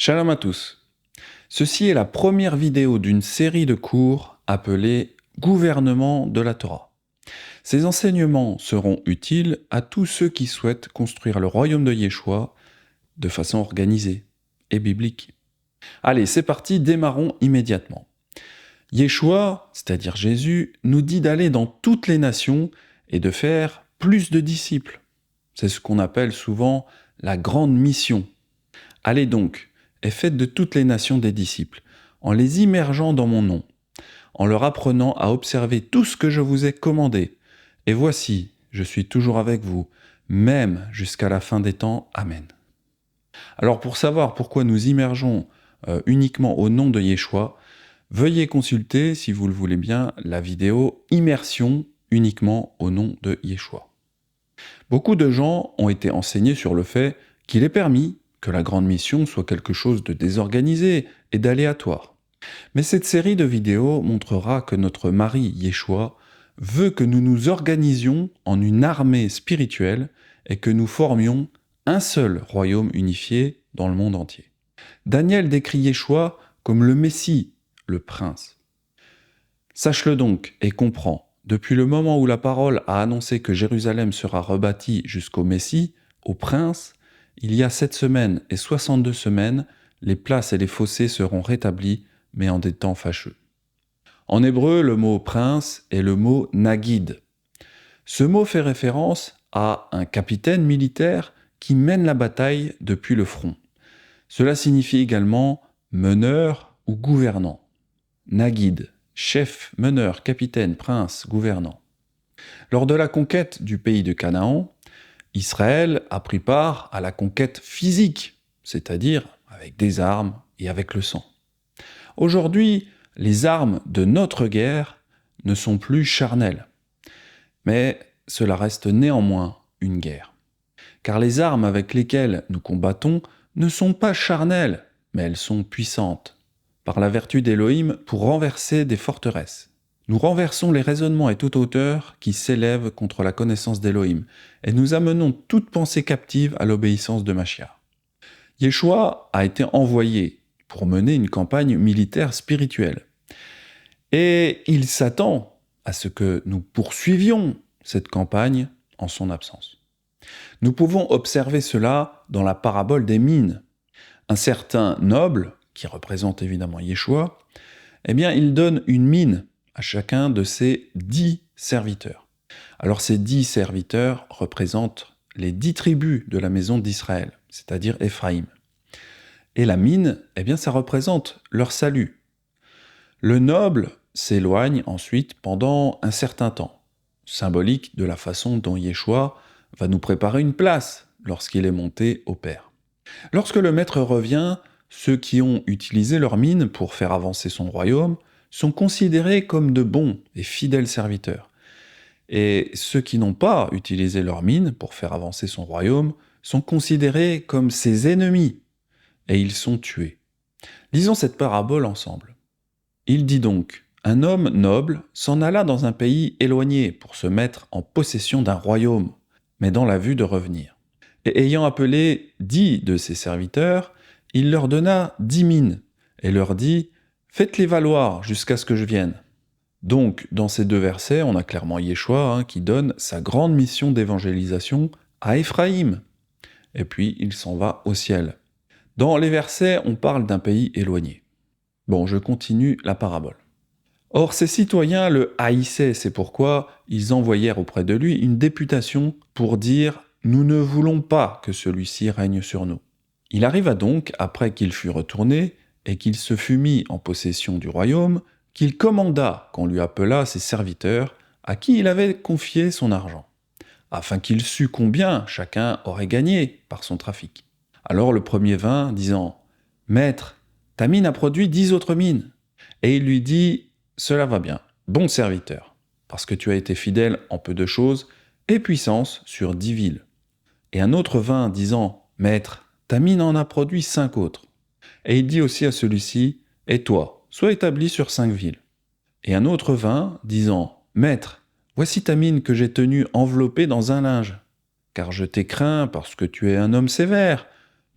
Shalom à tous. Ceci est la première vidéo d'une série de cours appelée Gouvernement de la Torah. Ces enseignements seront utiles à tous ceux qui souhaitent construire le royaume de Yeshua de façon organisée et biblique. Allez, c'est parti, démarrons immédiatement. Yeshua, c'est-à-dire Jésus, nous dit d'aller dans toutes les nations et de faire plus de disciples. C'est ce qu'on appelle souvent la grande mission. Allez donc, et faites de toutes les nations des disciples, en les immergeant dans mon nom, en leur apprenant à observer tout ce que je vous ai commandé. Et voici, je suis toujours avec vous, même jusqu'à la fin des temps. Amen. Alors pour savoir pourquoi nous immergeons uniquement au nom de Yeshua, veuillez consulter, si vous le voulez bien, la vidéo « Immersion uniquement au nom de Yeshua ». Beaucoup de gens ont été enseignés sur le fait qu'il est permis que la grande mission soit quelque chose de désorganisé et d'aléatoire. Mais cette série de vidéos montrera que notre mari Yeshua veut que nous nous organisions en une armée spirituelle et que nous formions un seul royaume unifié dans le monde entier. Daniel décrit Yeshua comme le Messie, le prince. Sache-le donc et comprends, depuis le moment où la parole a annoncé que Jérusalem sera rebâtie jusqu'au Messie, au prince, il y a 7 semaines et 62 semaines, les places et les fossés seront rétablis, mais en des temps fâcheux. En hébreu, le mot prince est le mot nagid. Ce mot fait référence à un capitaine militaire qui mène la bataille depuis le front. Cela signifie également meneur ou gouvernant. Nagid, chef, meneur, capitaine, prince, gouvernant. Lors de la conquête du pays de Canaan, Israël a pris part à la conquête physique, c'est-à-dire avec des armes et avec le sang. Aujourd'hui, les armes de notre guerre ne sont plus charnelles, mais cela reste néanmoins une guerre. Car les armes avec lesquelles nous combattons ne sont pas charnelles, mais elles sont puissantes, par la vertu d'Élohim pour renverser des forteresses. Nous renversons les raisonnements et toute hauteur qui s'élèvent contre la connaissance d'Élohim, et nous amenons toute pensée captive à l'obéissance de Mashiach. Yeshua a été envoyé pour mener une campagne militaire spirituelle. Et il s'attend à ce que nous poursuivions cette campagne en son absence. Nous pouvons observer cela dans la parabole des mines. Un certain noble, qui représente évidemment Yeshua, il donne une mine à chacun de ses 10 serviteurs. Alors ces 10 serviteurs représentent les 10 tribus de la maison d'Israël, c'est-à-dire Éphraïm. Et la mine, ça représente leur salut. Le noble s'éloigne ensuite pendant un certain temps, symbolique de la façon dont Yeshua va nous préparer une place lorsqu'il est monté au Père. Lorsque le maître revient, ceux qui ont utilisé leur mine pour faire avancer son royaume sont considérés comme de bons et fidèles serviteurs. Et ceux qui n'ont pas utilisé leur mine pour faire avancer son royaume sont considérés comme ses ennemis, et ils sont tués. Lisons cette parabole ensemble. Il dit donc, un homme noble s'en alla dans un pays éloigné pour se mettre en possession d'un royaume, mais dans la vue de revenir. Et ayant appelé 10 de ses serviteurs, il leur donna 10 mines, et leur dit « Faites-les valoir jusqu'à ce que je vienne ». Donc, dans ces 2 versets, on a clairement Yeshua qui donne sa grande mission d'évangélisation à Éphraïm. Et puis, il s'en va au ciel. Dans les versets, on parle d'un pays éloigné. Bon, je continue la parabole. Or, ces citoyens le haïssaient, c'est pourquoi ils envoyèrent auprès de lui une députation pour dire « Nous ne voulons pas que celui-ci règne sur nous ». Il arriva donc, après qu'il fut retourné, et qu'il se fut mis en possession du royaume, qu'il commanda qu'on lui appelât ses serviteurs, à qui il avait confié son argent, afin qu'il sût combien chacun aurait gagné par son trafic. Alors le premier vint, disant « Maître, ta mine a produit 10 autres mines. » Et il lui dit « Cela va bien, bon serviteur, parce que tu as été fidèle en peu de choses, et puissance sur 10 villes. » Et un autre vint, disant « Maître, ta mine en a produit 5 autres. » Et il dit aussi à celui-ci « Et toi, sois établi sur 5 villes. » Et un autre vint, disant « Maître, voici ta mine que j'ai tenue enveloppée dans un linge, car je t'ai craint parce que tu es un homme sévère.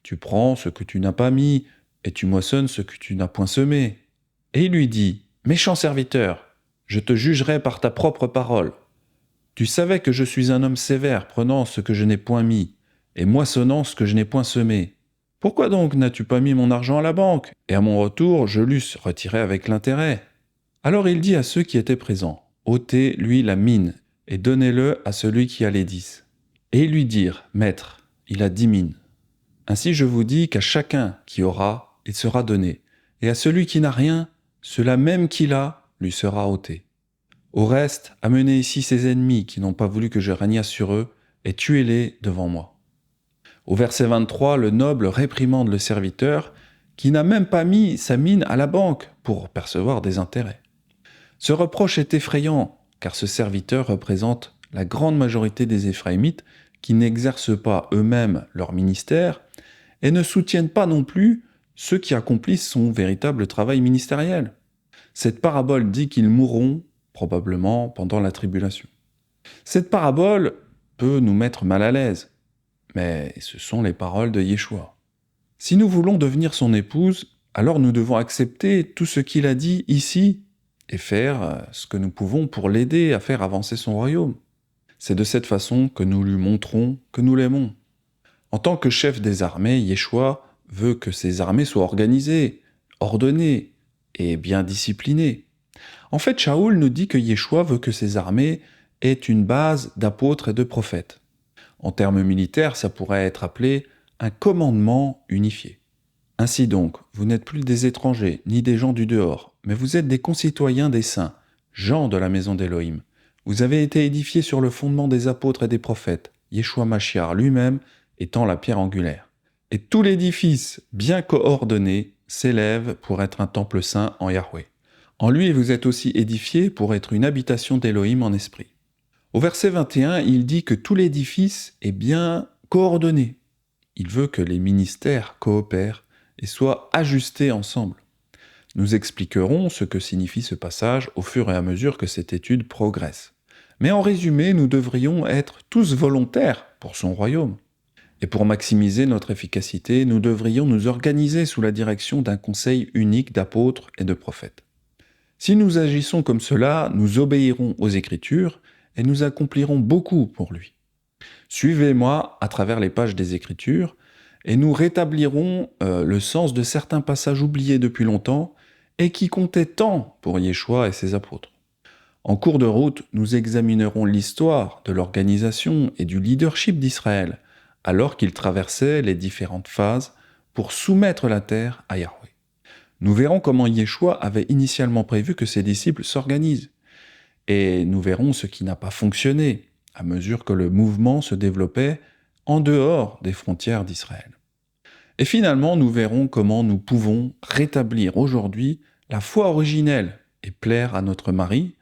Tu prends ce que tu n'as pas mis, et tu moissonnes ce que tu n'as point semé. Et il lui dit, méchant serviteur, je te jugerai par ta propre parole. Tu savais que je suis un homme sévère, prenant ce que je n'ai point mis, et moissonnant ce que je n'ai point semé. Pourquoi donc n'as-tu pas mis mon argent à la banque, et à mon retour je l'eusse retiré avec l'intérêt? Alors il dit à ceux qui étaient présents, ôtez, lui, la mine, et donnez-le à celui qui a les 10. Et ils lui dirent, Maître, il a 10 mines. Ainsi je vous dis qu'à chacun qui aura, il sera donné, et à celui qui n'a rien, cela même qu'il a, lui sera ôté. Au reste, amenez ici ses ennemis qui n'ont pas voulu que je régnasse sur eux, et tuez-les devant moi. Au verset 23, le noble réprimande le serviteur qui n'a même pas mis sa mine à la banque pour percevoir des intérêts. Ce reproche est effrayant, car ce serviteur représente la grande majorité des Éphraïmites qui n'exercent pas eux-mêmes leur ministère et ne soutiennent pas non plus ceux qui accomplissent son véritable travail ministériel. Cette parabole dit qu'ils mourront probablement pendant la tribulation. Cette parabole peut nous mettre mal à l'aise, mais ce sont les paroles de Yeshua. Si nous voulons devenir son épouse, alors nous devons accepter tout ce qu'il a dit ici et faire ce que nous pouvons pour l'aider à faire avancer son royaume. C'est de cette façon que nous lui montrons que nous l'aimons. En tant que chef des armées, Yeshua veut que ses armées soient organisées, ordonnées et bien disciplinées. En fait, Shaoul nous dit que Yeshua veut que ses armées aient une base d'apôtres et de prophètes. En termes militaires, ça pourrait être appelé un commandement unifié. Ainsi donc, vous n'êtes plus des étrangers, ni des gens du dehors, mais vous êtes des concitoyens des saints, gens de la maison d'Élohim. Vous avez été édifiés sur le fondement des apôtres et des prophètes, Yeshua Mashiach lui-même étant la pierre angulaire. Et tout l'édifice, bien coordonné, s'élève pour être un temple saint en Yahweh. En lui, vous êtes aussi édifiés pour être une habitation d'Élohim en esprit. Au verset 21, il dit que tout l'édifice est bien coordonné. Il veut que les ministères coopèrent et soient ajustés ensemble. Nous expliquerons ce que signifie ce passage au fur et à mesure que cette étude progresse. Mais en résumé, nous devrions être tous volontaires pour son royaume. Et pour maximiser notre efficacité, nous devrions nous organiser sous la direction d'un conseil unique d'apôtres et de prophètes. Si nous agissons comme cela, nous obéirons aux Écritures et nous accomplirons beaucoup pour lui. Suivez-moi à travers les pages des Écritures et nous rétablirons le sens de certains passages oubliés depuis longtemps et qui comptaient tant pour Yeshua et ses apôtres. En cours de route, nous examinerons l'histoire de l'organisation et du leadership d'Israël alors qu'il traversait les différentes phases pour soumettre la terre à Yahweh. Nous verrons comment Yeshua avait initialement prévu que ses disciples s'organisent. Et nous verrons ce qui n'a pas fonctionné à mesure que le mouvement se développait en dehors des frontières d'Israël. Et finalement, nous verrons comment nous pouvons rétablir aujourd'hui la foi originelle et plaire à notre mari,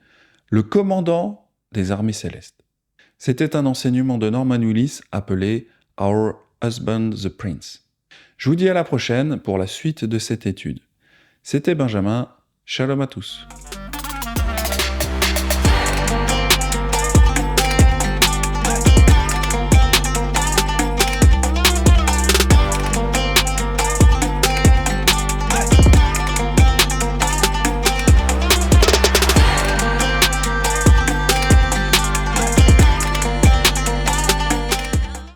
le commandant des armées célestes. C'était un enseignement de Norman Willis appelé « Our Husband the Prince ». Je vous dis à la prochaine pour la suite de cette étude. C'était Benjamin, shalom à tous.